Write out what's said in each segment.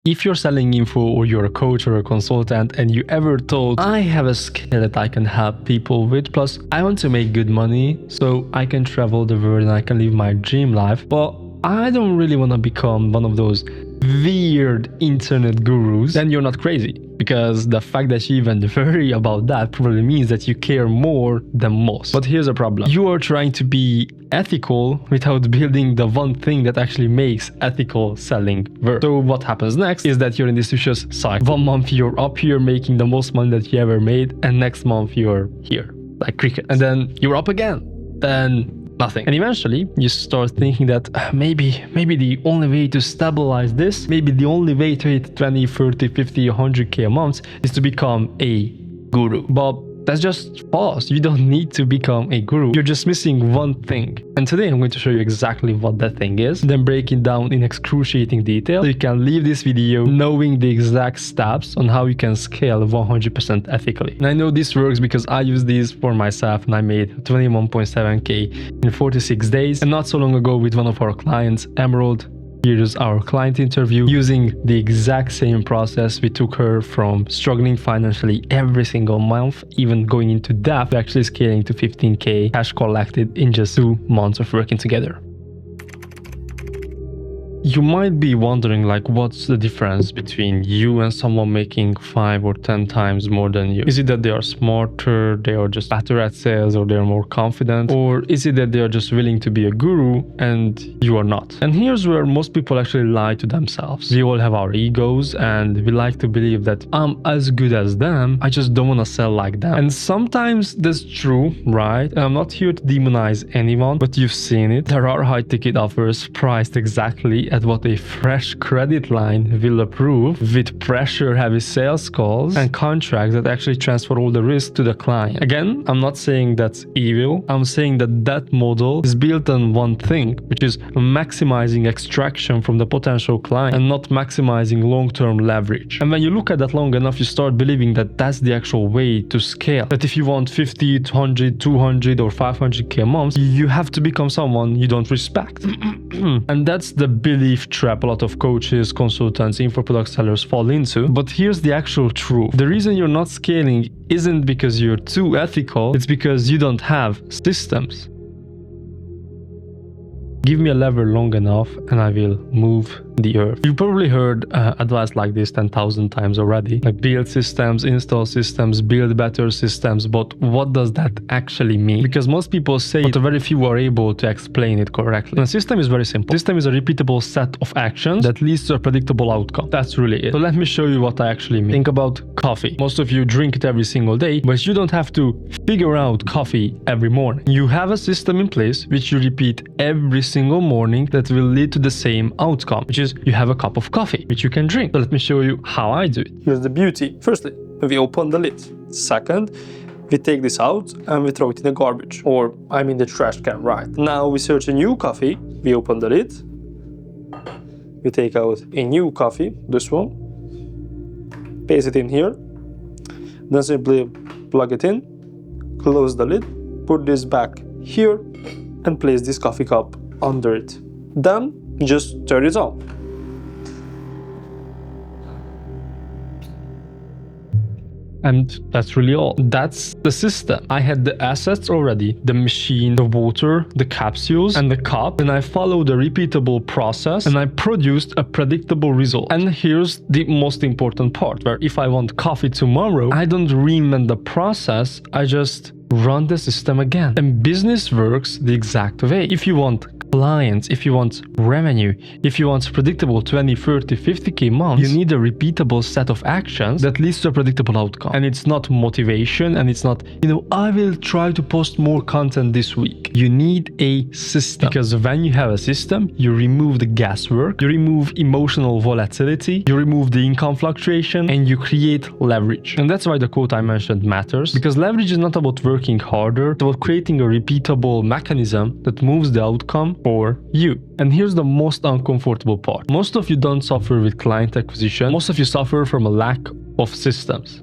If you're selling info or you're a coach or a consultant and you ever thought, I have a skill that I can help people with, plus I want to make good money so I can travel the world and I can live my dream life, but I don't really want to become one of those weird internet gurus, then you're not crazy. Because the fact that you even worry about that probably means that you care more than most. But here's a problem. You are trying to be ethical without building the one thing that actually makes ethical selling work. So what happens next is that you're in this vicious cycle. 1 month you're up here making the most money that you ever made, and next month you're here, like cricket. And then you're up again, then nothing. And eventually you start thinking that maybe the only way to stabilize this, maybe the only way to hit 20, 30, 50, 100k a month is to become a guru. But that's just false. You don't need to become a guru. You're just missing one thing. And today I'm going to show you exactly what that thing is, then break it down in excruciating detail so you can leave this video knowing the exact steps on how you can scale 100% ethically. And I know this works because I use these for myself and I made 21.7k in 46 days. And not so long ago with one of our clients, Emerald, here's our client interview using the exact same process. We took her from struggling financially every single month, even going into debt, to actually scaling to 15k cash collected in just 2 months of working together. You might be wondering, like, what's the difference between you and someone making 5 or 10 times more than you? Is it that they are smarter, they are just better at sales, or they're more confident? Or is it that they are just willing to be a guru and you are not? And here's where most people actually lie to themselves. We all have our egos and we like to believe that I'm as good as them, I just don't want to sell like them. And sometimes that's true, right? And I'm not here to demonize anyone, but you've seen it. There are high ticket offers priced exactly at what a fresh credit line will approve, with pressure-heavy sales calls and contracts that actually transfer all the risk to the client. Again, I'm not saying that's evil. I'm saying that that model is built on one thing, which is maximizing extraction from the potential client and not maximizing long-term leverage. And when you look at that long enough, you start believing that that's the actual way to scale. That if you want 50, 100, 200 or 500k a month, you have to become someone you don't respect. And that's the belief trap a lot of coaches, consultants, info product sellers fall into. But here's the actual truth. The reason you're not scaling isn't because you're too ethical, it's because you don't have systems. Give me a lever long enough and I will move the earth. You've probably heard advice like this 10,000 times already. Like, build systems, install systems, build better systems. But what does that actually mean? Because most people say it, but very few are able to explain it correctly. And a system is very simple. System is a repeatable set of actions that leads to a predictable outcome. That's really it. So let me show you what I actually mean. Think about coffee. Most of you drink it every single day, but you don't have to figure out coffee every morning. You have a system in place which you repeat every single morning that will lead to the same outcome, which is you have a cup of coffee which you can drink. So let me show you how I do it. Here's the beauty. Firstly, we open the lid. Second, we take this out and we throw it in the garbage, or I mean the trash can, right? Now we search a new coffee. We open the lid. We take out a new coffee, this one. Paste it in here. Then simply plug it in, close the lid, put this back here and place this coffee cup under it. Then just turn it on. And that's really all. That's the system. I had the assets already, the machine, the water, the capsules, and the cup. And I followed a repeatable process and I produced a predictable result. And here's the most important part, where if I want coffee tomorrow, I don't reinvent the process, I just run the system again. And business works the exact way. If you want clients, if you want revenue, if you want predictable 20, 30, 50k months, you need a repeatable set of actions that leads to a predictable outcome. And it's not motivation, and it's not, I will try to post more content this week. You need a system, because when you have a system, you remove the guesswork, you remove emotional volatility, you remove the income fluctuation, and you create leverage. And that's why the quote I mentioned matters, because leverage is not about working harder, it's about creating a repeatable mechanism that moves the outcome for you. And here's the most uncomfortable part. Most of you don't suffer with client acquisition. Most of you suffer from a lack of systems.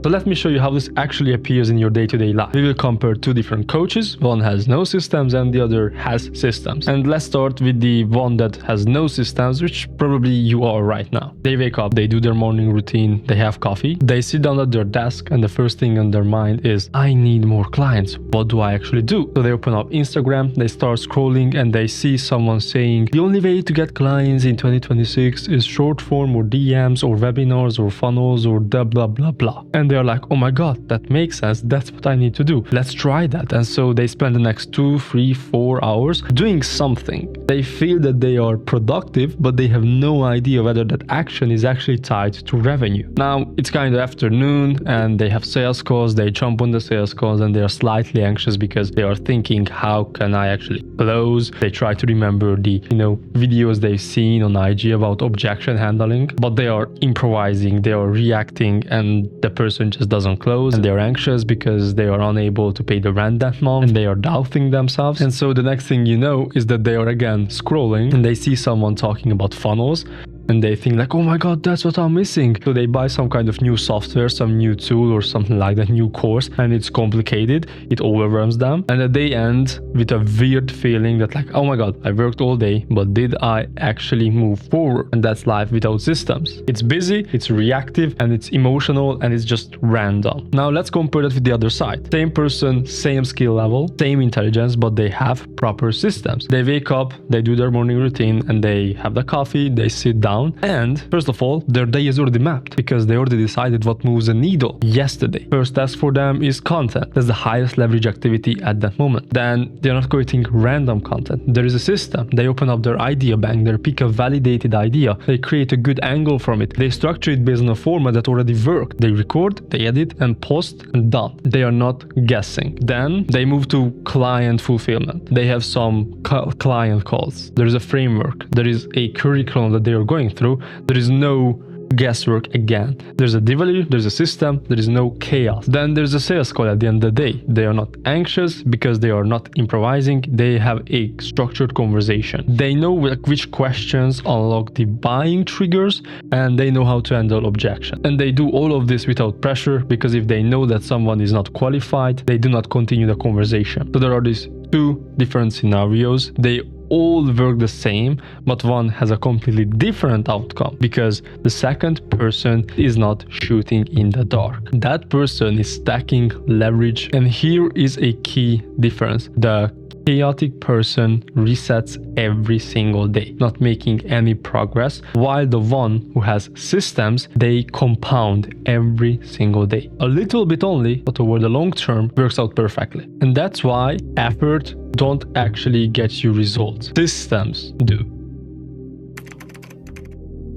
So let me show you how this actually appears in your day-to-day life. We will compare two different coaches. One has no systems and the other has systems. And let's start with the one that has no systems, which probably you are right now. They wake up, they do their morning routine, they have coffee, they sit down at their desk, and the first thing on their mind is, I need more clients. What do I actually do? So they open up Instagram, they start scrolling, and they see someone saying, the only way to get clients in 2026 is short form or DMs or webinars or funnels or blah blah blah blah. And they're like, oh my god, that makes sense, that's what I need to do, let's try that. And so they spend the next 2, 3, 4 hours doing something. They feel that they are productive, but they have no idea whether that action is actually tied to revenue. Now it's kind of afternoon and they have sales calls, they jump on the sales calls and they are slightly anxious because they are thinking, how can I actually close? They try to remember the videos they've seen on IG about objection handling, but they are improvising, they are reacting, and the person just doesn't close, and they're anxious because they are unable to pay the rent that month, and they are doubting themselves. And so the next thing you know is that they are again scrolling and they see someone talking about funnels, and they think like, oh my god, that's what I'm missing. So they buy some kind of new software, some new tool or something like that, new course, and it's complicated, it overwhelms them, and that they end with a weird feeling that like, oh my god, I worked all day, but did I actually move forward? And that's life without systems. It's busy, it's reactive, and it's emotional, and it's just random. Now let's compare that with the other side. Same person, same skill level, same intelligence, but they have proper systems. They wake up, they do their morning routine, and they have the coffee, they sit down, and first of all, their day is already mapped because they already decided what moves the needle yesterday. First task for them is content. That's the highest leverage activity at that moment. Then they're not creating random content. There is a system. They open up their idea bank, they pick a validated idea, they create a good angle from it, they structure it based on a format that already worked. They record, they edit and post, and done. They are not guessing. Then they move to client fulfillment. They have some client calls. There is a framework. There is a curriculum that they are going through. There is no guesswork again. There's a delivery, there's a system, there is no chaos. Then there's a sales call at the end of the day. They are not anxious because they are not improvising. They have a structured conversation. They know which questions unlock the buying triggers, and they know how to handle objection. And they do all of this without pressure, because if they know that someone is not qualified, they do not continue the conversation. So there are these two different scenarios. They all work the same, but one has a completely different outcome because the second person is not shooting in the dark. That person is stacking leverage, and here is a key difference. The chaotic person resets every single day, not making any progress, while the one who has systems, they compound every single day. A little bit only, but over the long term works out perfectly. And that's why effort don't actually get you results. Systems do.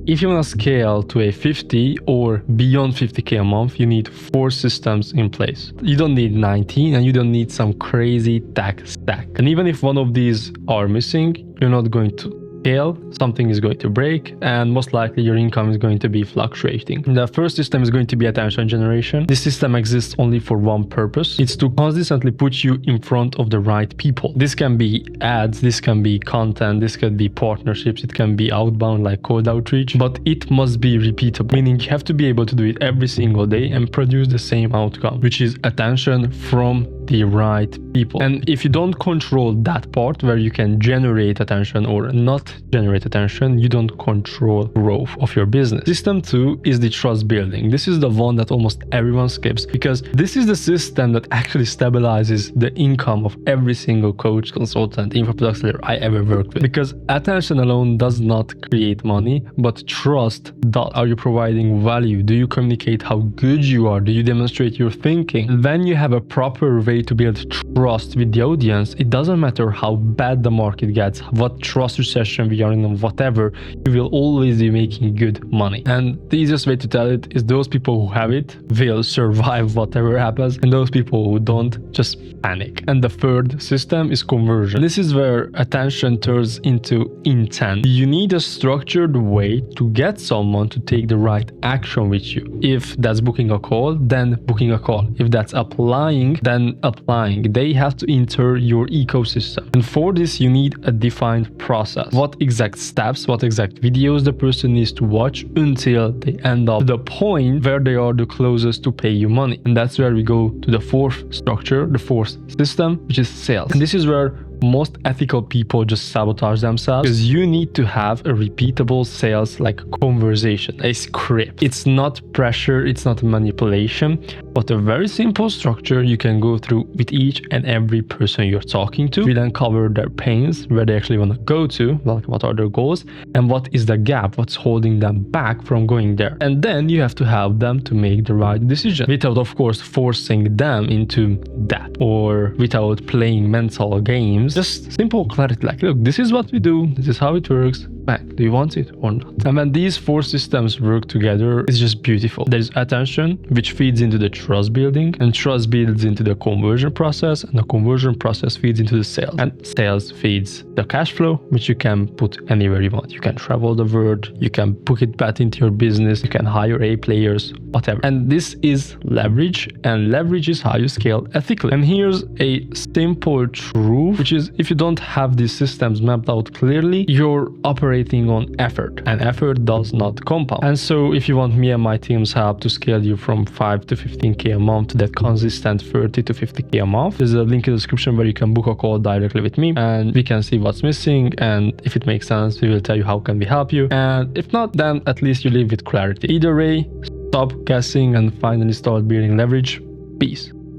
If you want to scale to a 50 or beyond 50k a month, you need 4 systems in place. You don't need 19, and you don't need some crazy tech stack. And even if one of these are missing, you're not going to scale, something is going to break, and most likely your income is going to be fluctuating. The first system is going to be attention generation. This system exists only for one purpose. It's to constantly put you in front of the right people. This can be ads, this can be content, this can be partnerships, it can be outbound like cold outreach, but it must be repeatable, meaning you have to be able to do it every single day and produce the same outcome, which is attention from the right people. And if you don't control that part where you can generate attention or not generate attention, you don't control growth of your business. System 2 is the trust building. This is the one that almost everyone skips because this is the system that actually stabilizes the income of every single coach, consultant, infoproduct seller I ever worked with. Because attention alone does not create money, but trust does. Are you providing value? Do you communicate how good you are? Do you demonstrate your thinking? When you have a proper way to build trust with the audience, it doesn't matter how bad the market gets, what trust recession we are in, or whatever, you will always be making good money. And the easiest way to tell it is those people who have it will survive whatever happens, and those people who don't just panic. And the third system is conversion. This is where attention turns into intent. You need a structured way to get someone to take the right action with you. If that's booking a call, then booking a call. If that's applying, then applying. They have to enter your ecosystem. And for this, you need a defined process. What exact steps, what exact videos the person needs to watch until they end up to the point where they are the closest to pay you money. And that's where we go to the fourth structure, the fourth system, which is sales. And this is where most ethical people just sabotage themselves, because you need to have a repeatable sales like conversation, a script. It's not pressure, it's not manipulation, but a very simple structure you can go through with each and every person you're talking to. We then cover their pains, where they actually want to go to, like what are their goals, and what is the gap, what's holding them back from going there. And then you have to help them to make the right decision without, of course, forcing them into that, or without playing mental games. Just simple clarity, like, look, this is what we do, this is how it works. Do you want it or not? And when these four systems work together, it's just beautiful. There's attention, which feeds into the trust building, and trust builds into the conversion process, and the conversion process feeds into the sales, and sales feeds the cash flow, which you can put anywhere you want. You can travel the world, you can put it back into your business, you can hire A players, whatever. And this is leverage, and leverage is how you scale ethically. And here's a simple truth, which is if you don't have these systems mapped out clearly, you're operating on effort, and effort does not compound. And so if you want me and my team's help to scale you from 5 to 15k a month to that consistent 30 to 50k a month, there's a link in the description where you can book a call directly with me, and we can see what's missing, and if it makes sense, we will tell you how can we help you. And if not, then at least you live with clarity. Either way, stop guessing and finally start building leverage. Peace.